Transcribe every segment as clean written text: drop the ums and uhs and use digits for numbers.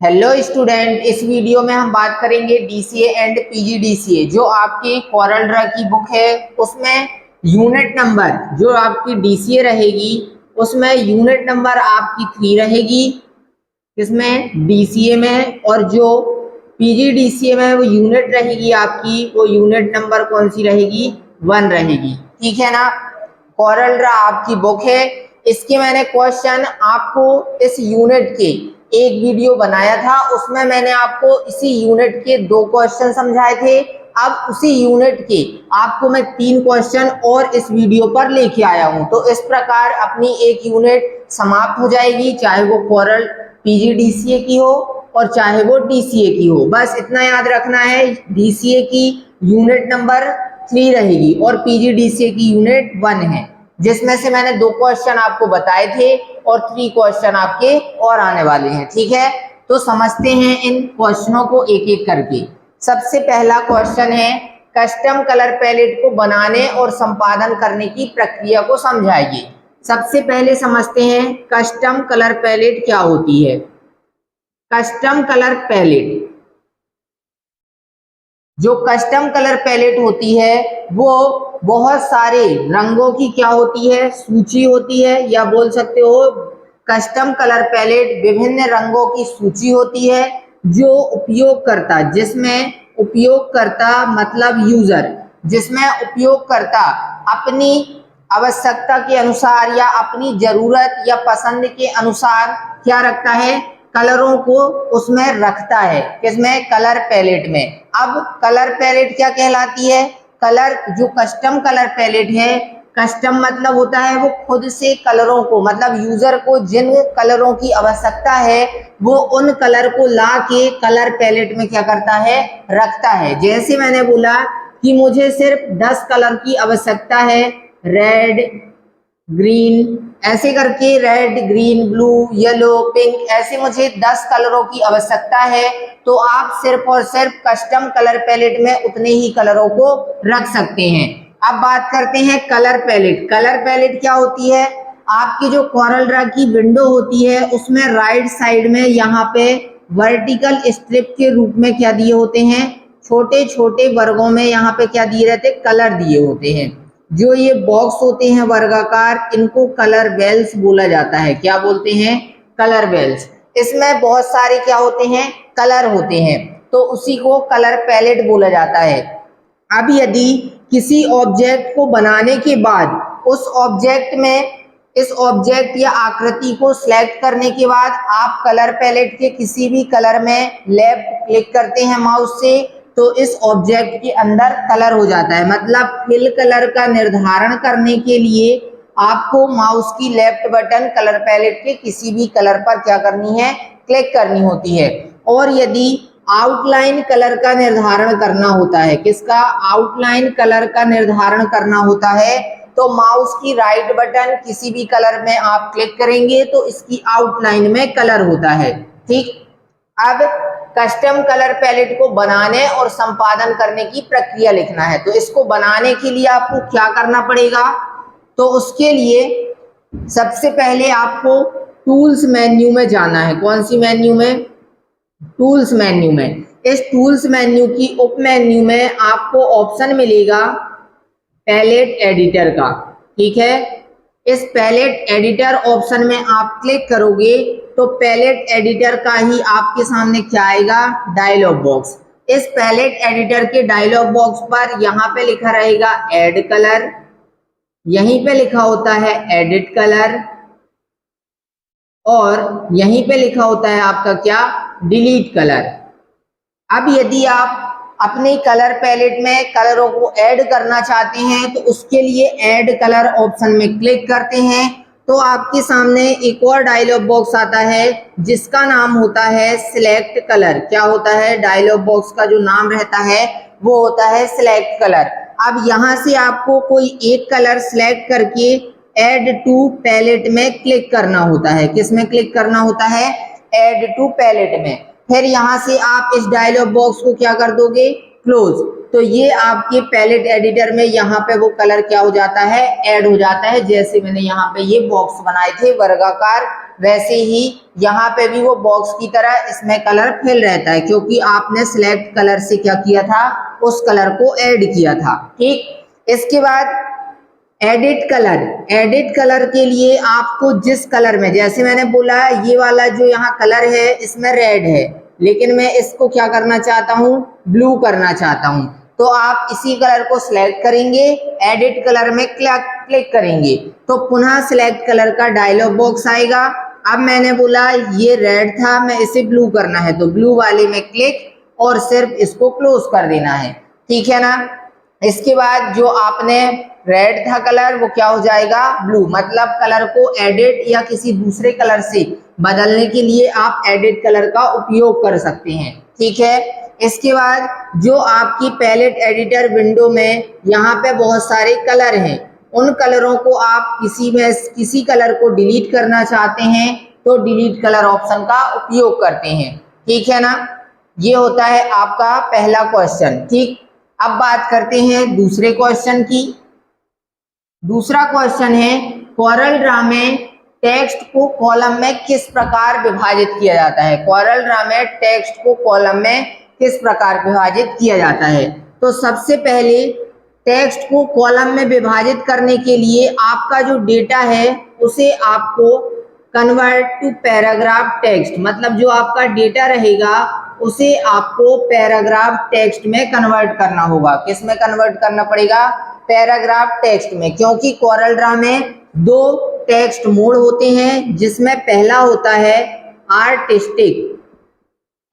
Hello student, इस video में हम बात करेंगे डीसीए एंड पीजीडीसीए। जो आपकी कोरल ड्रा की बुक है उसमें यूनिट नंबर, जो आपकी डीसीए रहेगी उसमें यूनिट नंबर आपकी 3 रहेगी, किसमें डीसीए में, और जो पीजीडीसीए में वो यूनिट रहेगी आपकी, वो यूनिट नंबर कौन सी रहेगी? 1 रहेगी। ठीक है ना। कोरल ड्रा आपकी बुक है, इसके मैंने क्वेश्चन आपको इस यूनिट के एक वीडियो बनाया था, उसमें मैंने आपको इसी यूनिट के 2 क्वेश्चन समझाए थे। अब उसी यूनिट के आपको मैं 3 क्वेश्चन और इस वीडियो पर लेके आया हूं। तो इस प्रकार अपनी एक यूनिट समाप्त हो जाएगी, चाहे वो कोरल पीजीडीसीए की हो और चाहे वो डीसीए की हो। बस इतना याद रखना है, डीसीए की यूनिट नंबर 3 रहेगी और पीजीडीसीए की यूनिट 1 है, जिसमें से मैंने 2 क्वेश्चन आपको बताए थे और 3 क्वेश्चन आपके और आने वाले हैं। ठीक है, तो समझते हैं इन क्वेश्चनों को एक एक करके। सबसे पहला क्वेश्चन है, कस्टम कलर पैलेट को बनाने और संपादन करने की प्रक्रिया को समझाइए। सबसे पहले समझते हैं कस्टम कलर पैलेट क्या होती है। कस्टम कलर पैलेट, जो कस्टम कलर पैलेट होती है वो बहुत सारे रंगों की क्या होती है? सूची होती है, या बोल सकते हो कस्टम कलर पैलेट विभिन्न रंगों की सूची होती है, जो उपयोगकर्ता, जिसमें उपयोगकर्ता मतलब यूजर, जिसमें उपयोगकर्ता अपनी आवश्यकता के अनुसार या अपनी जरूरत या पसंद के अनुसार क्या रखता है? कलरों को उसमें रखता है। किसमें? कलर पैलेट में। अब कलर पैलेट क्या कहलाती है? कलर, जो कस्टम कलर पैलेट है, कस्टम मतलब होता है वो खुद से कलरों को, मतलब यूजर को जिन कलरों की आवश्यकता है वो उन कलर को ला के कलर पैलेट में क्या करता है? रखता है। जैसे मैंने बोला कि मुझे सिर्फ 10 कलर की आवश्यकता है, रेड, ग्रीन, ऐसे करके red, green, blue, yellow, pink, ऐसे मुझे 10 कलरों की आवश्यकता है, तो आप सिर्फ और सिर्फ कस्टम कलर पैलेट में उतने ही कलरों को रख सकते हैं। अब बात करते हैं कलर पैलेट। कलर पैलेट क्या होती है? आपकी जो कोरल ड्रा की विंडो होती है उसमें राइट साइड में यहाँ पे वर्टिकल स्ट्रिप के रूप में क्या दिए होते हैं? छोटे छोटे वर्गों में यहाँ पे क्या दिए रहते? कलर दिए होते हैं। जो ये बॉक्स होते हैं वर्गाकार, इनको कलर बेल्स बोला जाता है। क्या बोलते हैं? Colour bells. इसमें बहुत सारे क्या होते हैं? कलर होते हैं, तो उसी को कलर पैलेट बोला जाता है। अब यदि किसी ऑब्जेक्ट को बनाने के बाद उस ऑब्जेक्ट में, इस ऑब्जेक्ट या आकृति को सिलेक्ट करने के बाद आप कलर पैलेट के किसी भी कलर में लेफ्ट क्लिक करते हैं माउस से, तो इस ऑब्जेक्ट के अंदर कलर हो जाता है। मतलब फिल कलर का निर्धारण करने के लिए आपको माउस की लेफ्ट बटन कलर पैलेट के किसी भी कलर पर क्या करनी है? क्लिक करनी होती है। और यदि आउटलाइन कलर का निर्धारण करना होता है, किसका? आउटलाइन कलर का निर्धारण करना होता है, तो माउस की राइट बटन किसी भी कलर में आप क्लिक करेंगे तो इसकी आउटलाइन में कलर होता है। ठीक। अब कस्टम कलर पैलेट को बनाने और संपादन करने की प्रक्रिया लिखना है। तो इसको बनाने के लिए आपको क्या करना पड़ेगा? तो उसके लिए सबसे पहले आपको टूल्स मेन्यू में जाना है। कौन सी मेन्यू में? टूल्स मेन्यू में। इस टूल्स मेन्यू की उप मेन्यू में आपको ऑप्शन मिलेगा पैलेट एडिटर का। ठीक है, इस पैलेट एडिटर ऑप्शन में आप क्लिक करोगे तो पैलेट एडिटर का ही आपके सामने क्या आएगा? Dialog box. इस पैलेट एडिटर के डायलॉग बॉक्स पर यहाँ पे लिखा रहेगा ऐड कलर, यहीं पे लिखा होता है एडिट कलर, और यहीं पे लिखा होता है आपका क्या? Delete colour. अब यदि आप अपने कलर पैलेट में कलरों को ऐड करना चाहते हैं तो उसके लिए ऐड कलर ऑप्शन में क्लिक करते हैं, तो आपके सामने एक और डायलॉग बॉक्स आता है जिसका नाम होता है सिलेक्ट कलर। क्या होता है? डायलॉग बॉक्स का जो नाम रहता है वो होता है सिलेक्ट कलर। अब यहाँ से आपको कोई एक कलर सिलेक्ट करके ऐड टू पैलेट में क्लिक करना होता है। किस में क्लिक करना होता है? ऐड टू पैलेट में। फिर यहाँ से आप इस डायलॉग बॉक्स को क्या कर दोगे? क्लोज। तो ये आपके पैलेट एडिटर में यहाँ पे वो कलर क्या हो जाता है? ऐड हो जाता है। जैसे मैंने यहाँ पे ये बॉक्स बनाए थे वर्गाकार, वैसे ही यहाँ पे भी वो बॉक्स की तरह इसमें कलर फिल रहता है, क्योंकि आपने सिलेक्ट कलर से क्या किया था, उस कलर को ऐड किया था। ठीक, इसके बाद एडिट कलर। एडिट कलर के लिए आपको जिस कलर में, जैसे मैंने बोला ये वाला जो यहाँ कलर है इसमें रेड है, लेकिन मैं इसको क्या करना चाहता हूँ, ब्लू करना चाहता हूँ, तो आप इसी कलर को सिलेक्ट करेंगे, एडिट कलर में क्लिक करेंगे तो पुनः सिलेक्ट कलर का डायलॉग बॉक्स आएगा। अब मैंने बोला ये रेड था, मैं इसे ब्लू करना है, तो ब्लू वाले में क्लिक और सिर्फ इसको क्लोज कर देना है। ठीक है ना। इसके बाद जो आपने रेड था कलर, वो क्या हो जाएगा, ब्लू। मतलब कलर को एडिट या किसी दूसरे कलर से बदलने के लिए आप एडिट कलर का उपयोग कर सकते हैं। ठीक है। इसके बाद जो आपकी पैलेट एडिटर विंडो में यहाँ पे बहुत सारे कलर हैं, उन कलरों को आप किसी कलर को डिलीट करना चाहते हैं तो डिलीट कलर ऑप्शन का उपयोग करते हैं। ठीक है ना। ये होता है आपका पहला क्वेश्चन। ठीक, अब बात करते हैं दूसरे क्वेश्चन की। दूसरा क्वेश्चन है कोरल ड्रा में टेक्स्ट को कॉलम में किस प्रकार विभाजित किया जाता है। कोरल ड्रा में टेक्स्ट को कॉलम में किस प्रकार विभाजित किया जाता है। तो सबसे पहले टेक्स्ट को कॉलम में विभाजित करने के लिए आपका जो डेटा है उसे आपको कन्वर्ट टू पैराग्राफ टेक्स्ट, मतलब जो आपका डेटा रहेगा उसे आपको पैराग्राफ टेक्स्ट में कन्वर्ट करना होगा। किस में कन्वर्ट करना पड़ेगा, पैराग्राफ टेक्स्ट में, क्योंकि कोरल ड्रा में दो टेक्स्ट मोड होते हैं, जिसमें पहला होता है आर्टिस्टिक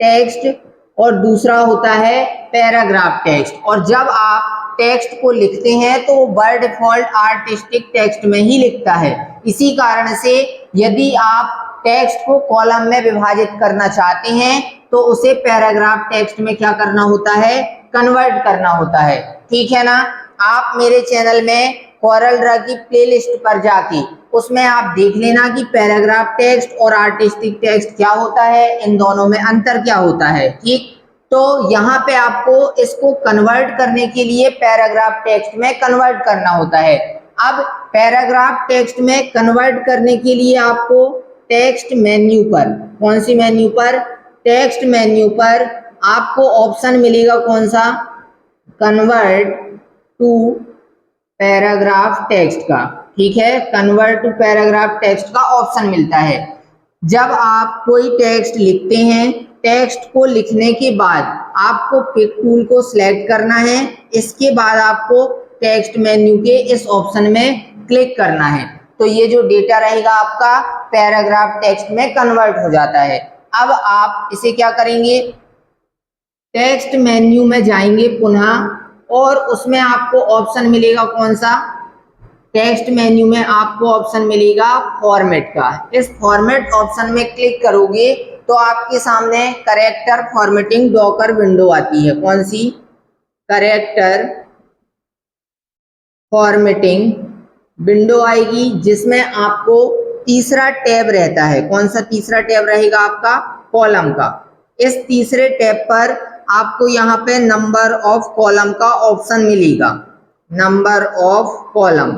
टेक्स्ट और दूसरा होता है पैराग्राफ टेक्स्ट। और जब आप टेक्स्ट को लिखते हैं तो वो बाय डिफॉल्ट आर्टिस्टिक टेक्स्ट में ही लिखता है। इसी कारण से यदि आप टेक्स्ट को कॉलम में विभाजित करना चाहते हैं तो उसे पैराग्राफ टेक्स्ट में क्या करना होता है, कन्वर्ट करना होता है। ठीक है ना। आप मेरे चैनल में कोरल ड्रा की प्लेलिस्ट पर जाके उसमें आप देख लेना कि पैराग्राफ टेक्स्ट और आर्टिस्टिक टेक्स्ट क्या होता है, इन दोनों में अंतर क्या होता है। ठीक, तो यहाँ पे आपको इसको कन्वर्ट करने के लिए पैराग्राफ टेक्स्ट में कन्वर्ट करना होता है। अब पैराग्राफ टेक्स्ट में कन्वर्ट करने के लिए आपको टेक्स्ट मेन्यू पर, कौन सी मेन्यू पर, टेक्स्ट मेन्यू पर आपको ऑप्शन मिलेगा कौन सा, कन्वर्ट टू पैराग्राफ टेक्स्ट का। ठीक है, कन्वर्ट टू पैराग्राफ टेक्स्ट का ऑप्शन मिलता है। जब आप कोई टेक्स्ट लिखते हैं, टेक्स्ट को लिखने के बाद आपको पिक टूल को सिलेक्ट करना है, इसके बाद आपको टेक्स्ट मेन्यू के इस ऑप्शन में क्लिक करना है, तो ये जो डेटा रहेगा आपका पैराग्राफ टेक्स्ट में कन्वर्ट हो जाता है। अब आप इसे क्या करेंगे, टेक्स्ट मेन्यू में जाएंगे पुनः, और उसमें आपको ऑप्शन मिलेगा कौन सा, टेक्स्ट मेन्यू में आपको ऑप्शन मिलेगा फॉर्मेट का। इस फॉर्मेट ऑप्शन में क्लिक करोगे तो आपके सामने कैरेक्टर फॉर्मेटिंग डॉकर विंडो आती है। कौन सी, कैरेक्टर फॉर्मेटिंग विंडो आएगी, जिसमें आपको तीसरा टैब रहता है। कौन सा तीसरा टैब रहेगा आपका, कॉलम का। इस तीसरे टैब पर आपको यहाँ पे नंबर ऑफ कॉलम का ऑप्शन मिलेगा, नंबर ऑफ कॉलम।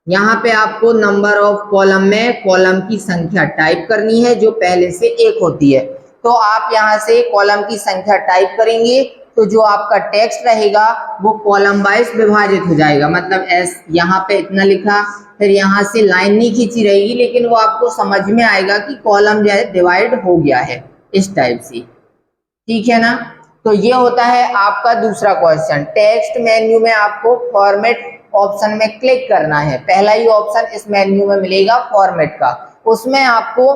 यहाँ पे आपको नंबर ऑफ कॉलम में कॉलम की संख्या टाइप करनी है जो पहले से 1 होती है। तो आप यहाँ से कॉलम की संख्या टाइप करेंगे तो जो आपका टेक्स्ट रहेगा वो कॉलम वाइज विभाजित हो जाएगा। मतलब यहाँ पे इतना लिखा, फिर यहाँ से लाइन नहीं खींची रहेगी, लेकिन वो आपको समझ में आएगा कि कॉलम जो है डिवाइड हो गया है, इस टाइप से। ठीक है ना। तो ये होता है आपका दूसरा क्वेश्चन। टेक्स्ट मेन्यू में आपको फॉर्मेट ऑप्शन में क्लिक करना है। पहला ही ऑप्शन इस मेन्यू में मिलेगा फॉर्मेट का, उसमें आपको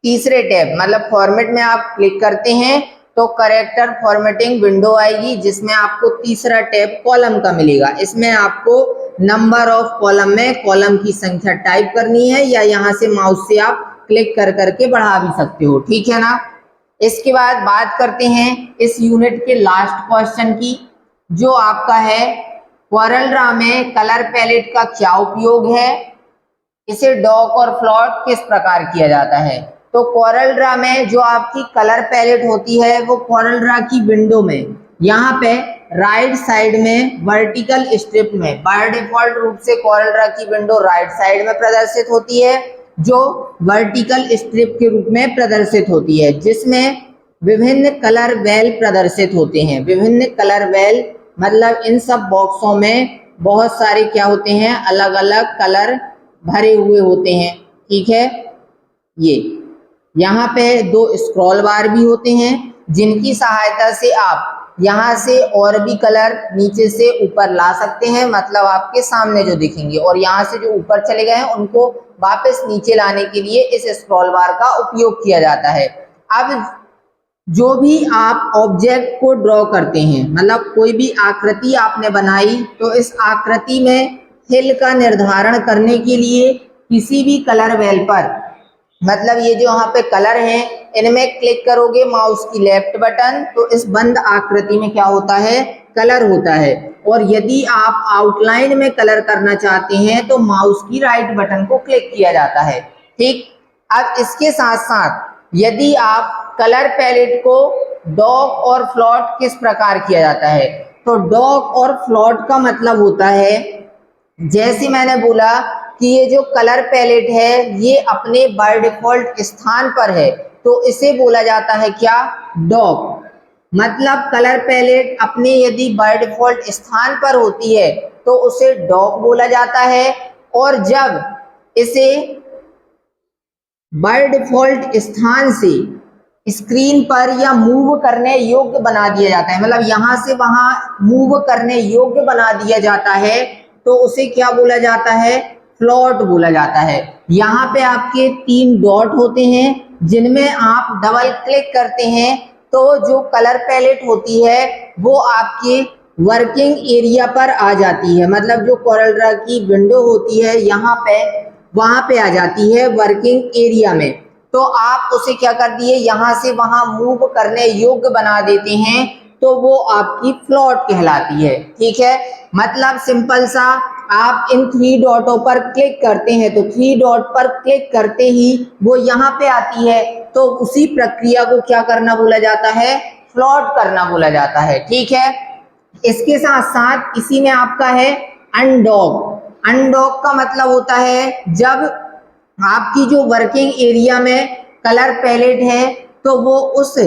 तीसरे टैब मतलब फॉर्मेट में आप क्लिक करते हैं तो कैरेक्टर फॉर्मेटिंग विंडो आएगी, जिसमें आपको तीसरा टैब कॉलम का मिलेगा। इसमें आपको नंबर ऑफ कॉलम में कॉलम की संख्या टाइप करनी है, या यहाँ से माउस से आप क्लिक कर करके बढ़ा भी सकते हो। ठीक है ना। इसके बाद बात करते हैं इस यूनिट के लास्ट क्वेश्चन की, जो आपका है कोरल ड्रा में कलर पैलेट का क्या उपयोग है, इसे डॉक और फ्लॉट किस प्रकार किया जाता है। तो कोरल ड्रा में जो आपकी कलर पैलेट होती है वो कोरल ड्रा की विंडो में यहाँ पे राइट साइड में वर्टिकल स्ट्रिप में, बाय डिफॉल्ट रूप से कोरल ड्रा की विंडो राइट साइड में प्रदर्शित होती है। जो वर्टिकल स्ट्रिप के रूप में प्रदर्शित होती है, जिसमें विभिन्न कलर वेल प्रदर्शित होते हैं। विभिन्न कलर वेल मतलब इन सब बॉक्सों में बहुत सारे क्या होते हैं, अलग अलग कलर भरे हुए होते हैं। ठीक है, ये यहाँ पे 2 स्क्रॉल बार भी होते हैं, जिनकी सहायता से आप यहाँ से और भी कलर नीचे से ऊपर ला सकते हैं, मतलब आपके सामने जो दिखेंगे, और यहाँ से जो ऊपर चले गए हैं उनको वापस नीचे लाने के लिए इस स्क्रॉल बार का उपयोग किया जाता है। अब जो भी आप ऑब्जेक्ट को ड्रॉ करते हैं, मतलब कोई भी आकृति आपने बनाई, तो इस आकृति में हिल का निर्धारण करने के लिए किसी भी कलर वेल पर, मतलब ये जो यहाँ पे कलर हैं, इनमें क्लिक करोगे माउस की लेफ्ट बटन, तो इस बंद आकृति में क्या होता है, कलर होता है। और यदि आप आउटलाइन में कलर करना चाहते हैं तो माउस की राइट बटन को क्लिक किया जाता है। ठीक, अब इसके साथ साथ यदि आप कलर पैलेट को डॉग और फ्लॉट किस प्रकार किया जाता है, तो डॉग और फ्लॉट का मतलब होता है, जैसे मैंने बोला कि ये जो कलर पैलेट है ये अपने बाय डिफॉल्ट स्थान पर है, तो इसे बोला जाता है क्या, डॉग। मतलब कलर पैलेट अपने यदि बाय डिफॉल्ट स्थान पर होती है तो उसे डॉग बोला जाता है, और जब इसे बाय डिफॉल्ट स्थान से स्क्रीन पर या मूव करने योग्य बना दिया जाता है, मतलब यहां से वहां मूव करने योग्य बना दिया जाता है, तो उसे क्या बोला जाता है, फ्लॉट बोला जाता है। यहाँ पे आपके 3 डॉट होते हैं, जिनमें आप डबल क्लिक करते हैं तो जो कलर पैलेट होती है वो आपके वर्किंग एरिया पर आ जाती है, मतलब जो कोरल ड्रॉ की विंडो होती है यहाँ पे, वहां पे आ जाती है वर्किंग एरिया में। तो आप उसे क्या कर दिए, यहाँ से वहां मूव करने योग्य बना देते हैं, तो वो आपकी फ्लॉट कहलाती है। ठीक है, मतलब सिंपल सा, आप इन 3 डॉटों पर क्लिक करते हैं, तो 3 डॉट पर क्लिक करते ही वो यहाँ पे आती है, तो उसी प्रक्रिया को क्या करना बोला जाता है, फ्लॉट करना बोला जाता है। ठीक है, इसके साथ साथ इसी में आपका है अनडॉग। अनडॉग का मतलब होता है जब आपकी जो वर्किंग एरिया में कलर पैलेट है, तो वो उस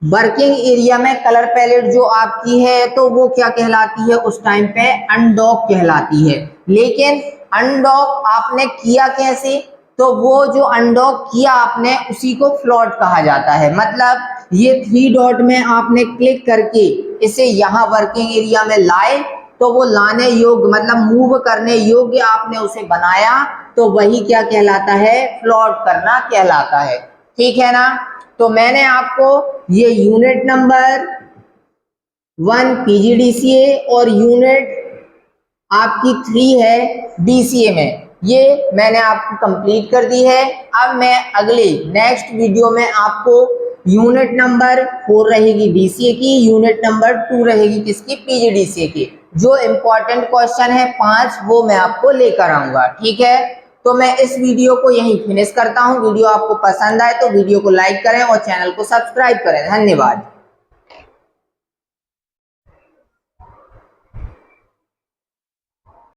वर्किंग एरिया में कलर पैलेट जो आपकी है, तो वो क्या कहलाती है, उस टाइम पे अनडॉक कहलाती है। लेकिन अनडॉक आपने किया कैसे, तो वो जो अनडॉक किया आपने उसी को फ्लॉट कहा जाता है। मतलब ये 3 डॉट में आपने क्लिक करके इसे यहाँ वर्किंग एरिया में लाए, तो वो लाने योग्य मतलब मूव करने योग्य आपने उसे बनाया, तो वही क्या कहलाता है, फ्लॉट करना कहलाता है। ठीक है ना, तो मैंने आपको ये यूनिट नंबर 1 पीजीडीसीए और यूनिट आपकी 3 है डीसीए में, ये मैंने आपको कंप्लीट कर दी है। अब मैं अगले नेक्स्ट वीडियो में आपको यूनिट नंबर 4 रहेगी डीसीए की, यूनिट नंबर 2 रहेगी किसकी, पीजीडीसीए की। जो इम्पोर्टेंट क्वेश्चन है 5 वो मैं आपको लेकर आऊंगा। ठीक है, तो मैं इस वीडियो को यहीं फिनिश करता हूं। वीडियो आपको पसंद आए तो वीडियो को लाइक करें और चैनल को सब्सक्राइब करें। धन्यवाद।